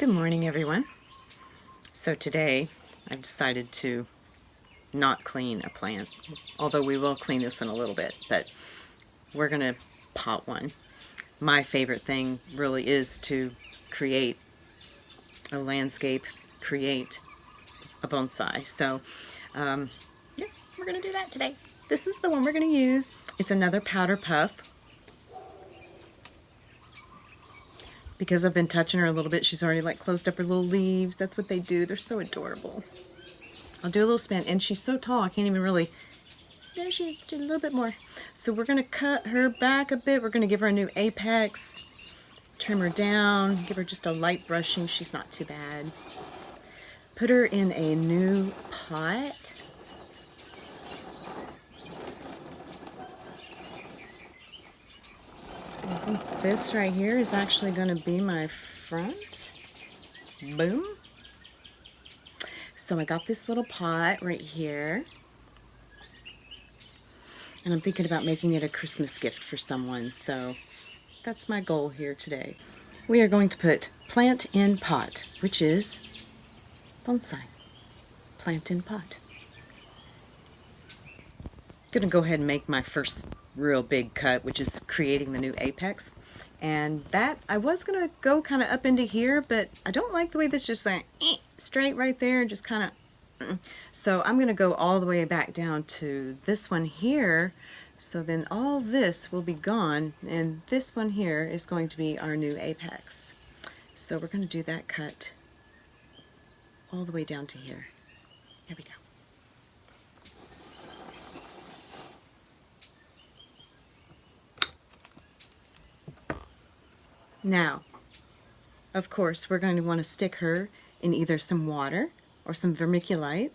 Good morning, everyone. So today I've decided to not clean a plant, although we will clean this in a little bit, but we're going to pot one. My favorite thing really is to create a landscape, create a bonsai. So yeah, we're going to do that today. This is the one we're going to use. It's another powder puff. Because I've been touching her a little bit, she's already like closed up her little leaves. That's what they do. They're so adorable. I'll do a little spin, and she's so tall I can't even really. There she did a little bit more. So we're gonna cut her back a bit. We're gonna give her a new apex, trim her down, give her just a light brushing. She's not too bad. Put her in a new pot. I think this right here is actually going to be my front. Boom. So I got this little pot right here. And I'm thinking about making it a Christmas gift for someone. So that's my goal here today. We are going to put plant in pot, which is bonsai. Plant in pot. Going to go ahead and make my first real big cut, which is creating the new apex. And that I was going to go kind of up into here, but I don't like the way this just like straight right there, just kind of so I'm going to go all the way back down to this one here. So then all this will be gone, and this one here is going to be our new apex. So we're going to do that cut all the way down to here. Here we go. Now, of course, we're going to want to stick her in either some water or some vermiculite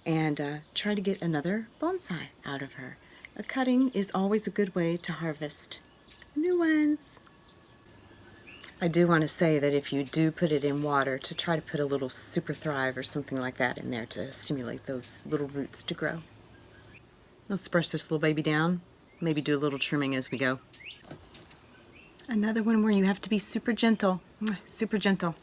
and try to get another bonsai out of her. A cutting is always a good way to harvest new ones. I do want to say that if you do put it in water, to try to put a little Super Thrive or something like that in there to stimulate those little roots to grow. Let's brush this little baby down, maybe do a little trimming as we go. Another one where you have to be super gentle, super gentle.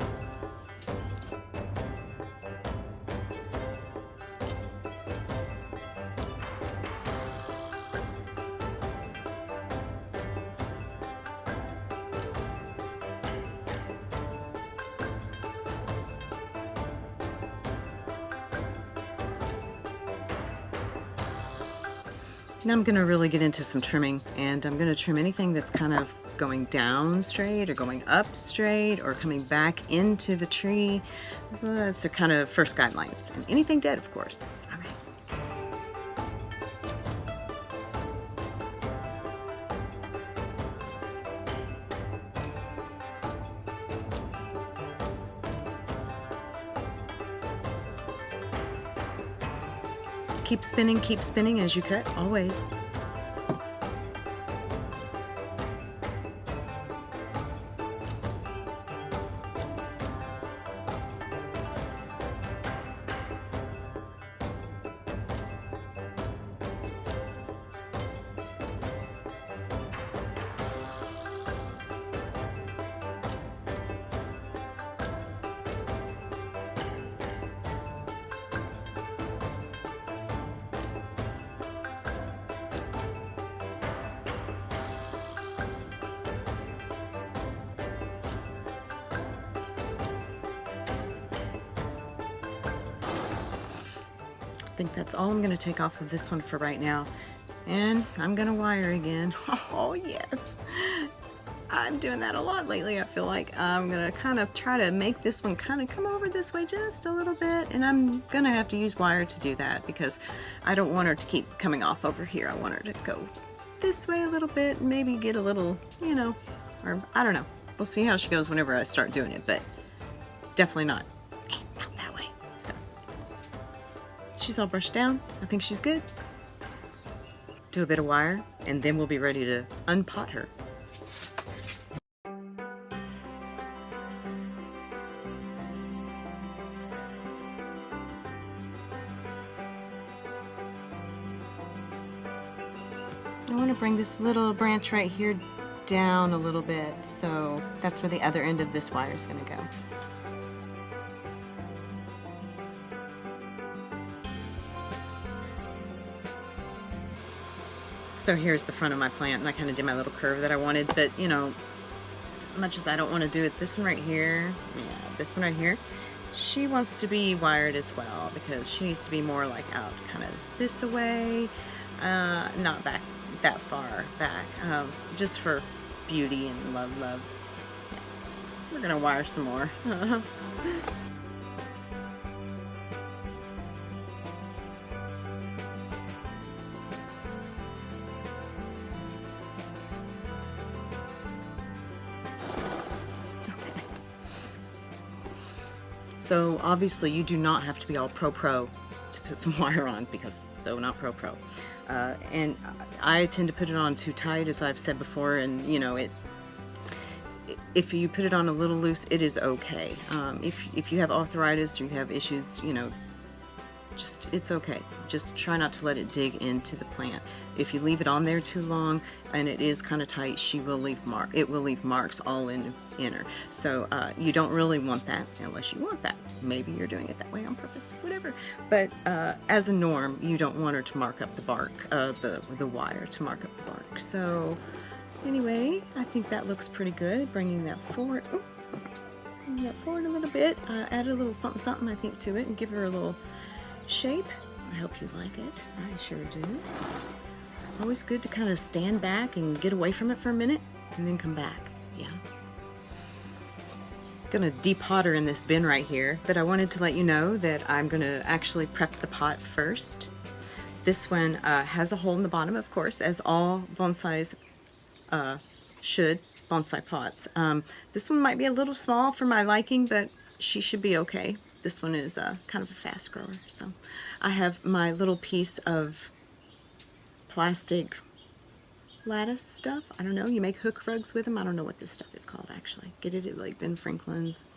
Now I'm going to really get into some trimming, and I'm going to trim anything that's kind of going down straight or going up straight or coming back into the tree. So that's the kind of first guidelines. And anything dead, of course. All right. Keep spinning as you cut, always. I think that's all I'm going to take off of this one for right now. And I'm going to wire again. Oh, yes. I'm doing that a lot lately, I feel like. I'm going to kind of try to make this one kind of come over this way just a little bit. And I'm going to have to use wire to do that because I don't want her to keep coming off over here. I want her to go this way a little bit, maybe get a little, you know, or I don't know. We'll see how she goes whenever I start doing it, but definitely not that way. So she's all brushed down. I think she's good. Do a bit of wire, and then we'll be ready to unpot her. I want to bring this little branch right here down a little bit, so that's where the other end of this wire is going to go. So here's the front of my plant, and I kind of did my little curve that I wanted, but you know, as much as I don't want to do it, this one right here, yeah, this one right here, she wants to be wired as well, because she needs to be more like out kind of this away, not back that far back, just for beauty and love. Yeah. We're gonna wire some more. So obviously you do not have to be all pro to put some wire on, because it's so not pro. And I tend to put it on too tight, as I've said before, and you know, if you put it on a little loose, it is okay. If you have arthritis or you have issues, you know, just, it's okay. Just try not to let it dig into the plant. If you leave it on there too long and it is kind of tight, it will leave marks all in her. So you don't really want that unless you want that. Maybe you're doing it that way on purpose, whatever. But as a norm, you don't want her to mark up the bark, the wire to mark up the bark. So anyway, I think that looks pretty good. Bringing that forward, bringing that forward a little bit. Add a little something, I think, to it, and give her a little shape. I hope you like it. I sure do. Always good to kind of stand back and get away from it for a minute and then come back. Yeah. Gonna depot her in this bin right here, but I wanted to let you know that I'm gonna actually prep the pot first. This one has a hole in the bottom, of course, as all bonsais should, bonsai pots. This one might be a little small for my liking, but she should be okay. This one is kind of a fast grower. So I have my little piece of plastic lattice stuff. I don't know, you make hook rugs with them. I don't know what this stuff is called, actually. Get it at like Ben Franklin's,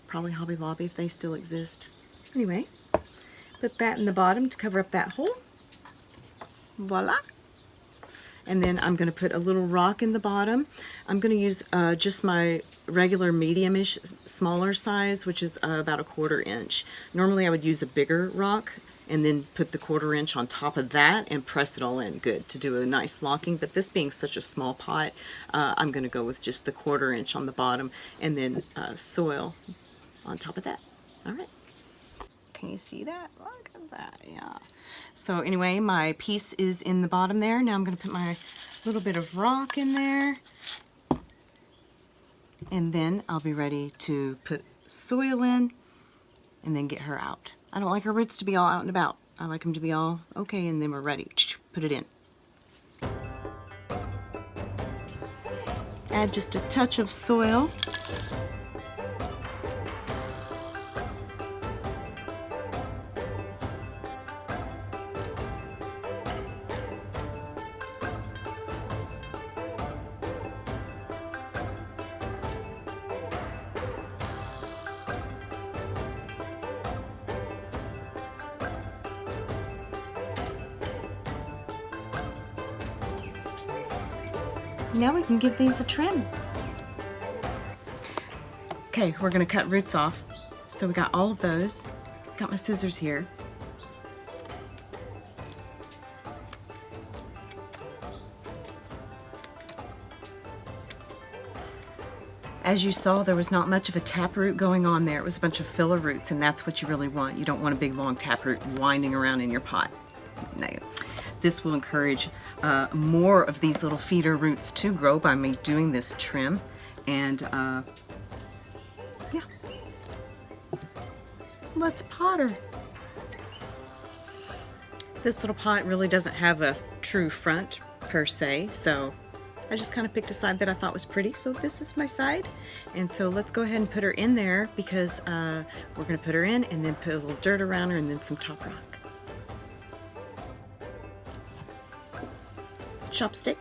probably Hobby Lobby if they still exist. Anyway, put that in the bottom to cover up that hole. Voila. And then I'm going to put a little rock in the bottom. I'm going to use just my regular medium-ish smaller size, which is about 1/4 inch. Normally I would use a bigger rock and then put the 1/4 inch on top of that and press it all in good to do a nice locking. But this being such a small pot, I'm going to go with just the 1/4 inch on the bottom and then soil on top of that. All right. Can you see that? Look at that. Yeah. So anyway, my piece is in the bottom there. Now I'm going to put my little bit of rock in there. And then I'll be ready to put soil in and then get her out. I don't like her roots to be all out and about. I like them to be all okay, and then we're ready. Put it in. Add just a touch of soil. Now we can give these a trim. Okay, we're gonna cut roots off. So we got all of those. Got my scissors here. As you saw, there was not much of a taproot going on there. It was a bunch of filler roots, and that's what you really want. You don't want a big long taproot winding around in your pot. No. This will encourage more of these little feeder roots to grow by me doing this trim. And yeah, let's pot her. This little pot really doesn't have a true front per se, so I just kind of picked a side that I thought was pretty. So this is my side, and so let's go ahead and put her in there, because we're going to put her in and then put a little dirt around her and then some top rock. Chopstick.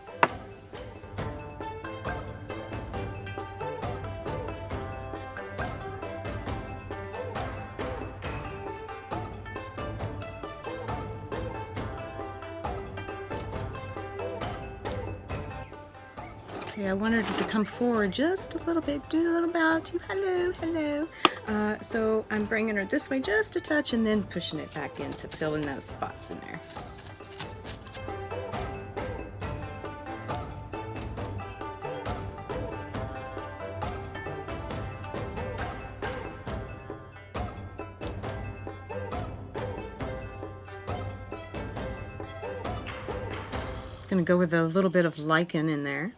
Okay, I wanted her to come forward just a little bit, do a little bow to hello, hello. So I'm bringing her this way just a touch and then pushing it back in to fill in those spots in there. Gonna go with a little bit of lichen in there.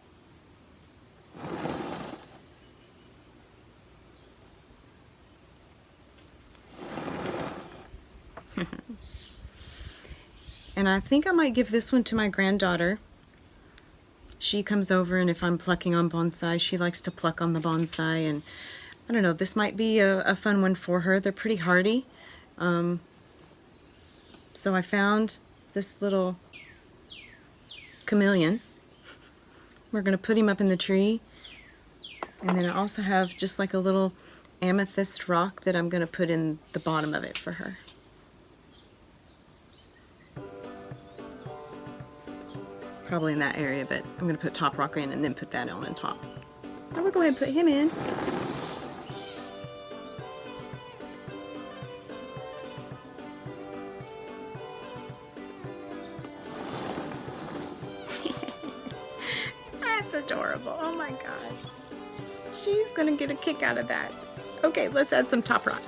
And I think I might give this one to my granddaughter. She comes over, and if I'm plucking on bonsai, she likes to pluck on the bonsai, and I don't know, this might be a fun one for her. They're pretty hardy. So I found this little chameleon. We're going to put him up in the tree. And then I also have just like a little amethyst rock that I'm going to put in the bottom of it for her. Probably in that area, but I'm going to put top rock in and then put that on top. Now we'll go ahead and put him in. That's adorable. Oh my gosh. She's going to get a kick out of that. Okay, let's add some top rock.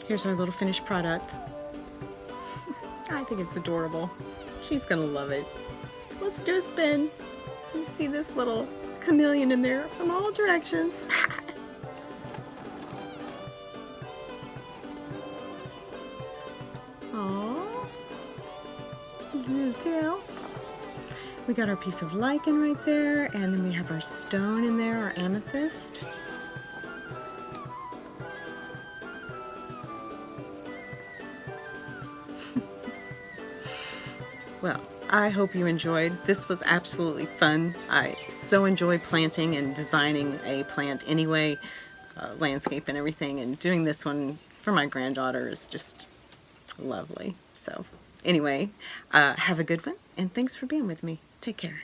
Here's our little finished product. I think it's adorable. She's gonna love it. Let's do a spin. You see this little chameleon in there from all directions. Aww. Little tail. We got our piece of lichen right there, and then we have our stone in there, our amethyst. Well, I hope you enjoyed. This was absolutely fun. I so enjoy planting and designing a plant anyway, landscape and everything, and doing this one for my granddaughter is just lovely. So anyway, have a good one, and thanks for being with me. Take care.